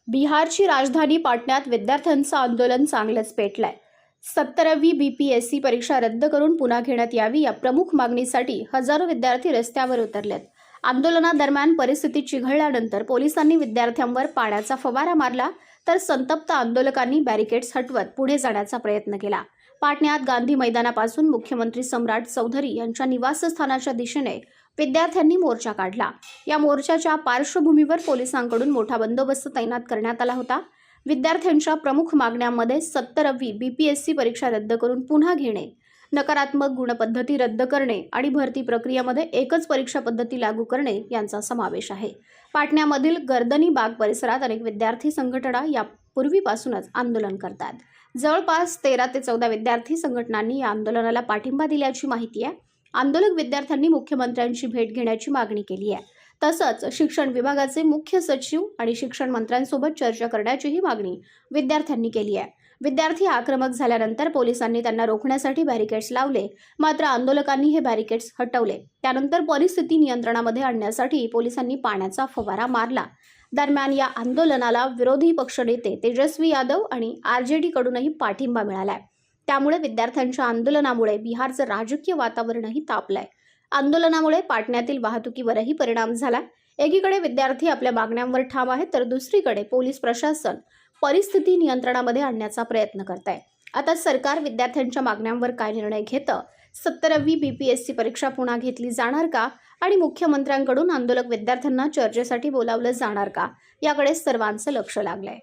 बिहारची राजधानी पाटण्यात विद्यार्थ्यांचं आंदोलन चांगलंच पेटलंय। 17वी BPSC परीक्षा रद्द करून पुन्हा घेण्यात यावी या प्रमुख मागणीसाठी हजारो विद्यार्थी रस्त्यावर उतरलेत। आंदोलनादरम्यान परिस्थिती चिघळल्यानंतर पोलिसांनी विद्यार्थ्यांवर पाण्याचा फवारा मारला, तर संतप्त आंदोलकांनी बॅरिकेड्स हटवत पुढे जाण्याचा प्रयत्न केला। पाटण्यात गांधी मैदानापासून मुख्यमंत्री सम्राट चौधरी यांच्या निवासस्थानाच्या दिशेने विद्यार्थ्यांनी मोर्चा काढला। या मोर्चाच्या पार्श्वभूमीवर पोलिसांकडून मोठा बंदोबस्त तैनात करण्यात आला होता। विद्यार्थ्यांच्या प्रमुख मागण्यांमध्ये 17वी BPSC परीक्षा रद्द करून पुन्हा घेणे, नकारात्मक गुणपद्धती रद्द करणे आणि भरती प्रक्रियेमध्ये एकच परीक्षा पद्धती लागू करणे यांचा समावेश आहे। पाटण्यामधील गर्दनी बाग परिसरात अनेक विद्यार्थी संघटना यापूर्वीपासूनच आंदोलन करतात। जवळपास 13 ते 14 विद्यार्थी संघटनांनी या आंदोलनाला पाठिंबा दिल्याची माहिती आहे। आंदोलक विद्यार्थ्यांनी मुख्यमंत्र्यांची भेट घेण्याची मागणी केली आहे। तसंच शिक्षण विभागाचे मुख्य सचिव आणि शिक्षण मंत्र्यांसोबत चर्चा करण्याचीही मागणी विद्यार्थ्यांनी केली आहे। विद्यार्थी आक्रमक झाल्यानंतर पोलिसांनी त्यांना रोखण्यासाठी बॅरिकेड्स लावले, मात्र आंदोलकांनी हे बॅरिकेड्स हटवले। त्यानंतर परिस्थिती नियंत्रणामध्ये आणण्यासाठी पोलिसांनी पाण्याचा फवारा मारला। दरम्यान या आंदोलनाला विरोधी पक्षनेते तेजस्वी यादव आणि RJD कडूनही पाठिंबा मिळालाय। त्यामुळे विद्यार्थ्यांच्या आंदोलनामुळे बिहारचं राजकीय वातावरणही तापलंय। आंदोलनामुळे पाटण्यातील वाहतुकीवरही परिणाम झाला। एकीकडे विद्यार्थी आपल्या मागण्यांवर ठाम आहेत, तर दुसरीकडे पोलीस प्रशासन परिस्थिती नियंत्रणामध्ये आणण्याचा प्रयत्न करत आहे। आता सरकार विद्यार्थ्यांच्या मागण्यांवर काय निर्णय घेतं? 17वी BPSC परीक्षा पुन्हा घेतली जाणार का? आणि मुख्यमंत्र्यांकडून आंदोलक विद्यार्थ्यांना चर्चेसाठी बोलावलं जाणार का? याकडे सर्वांचं लक्ष लागलंय।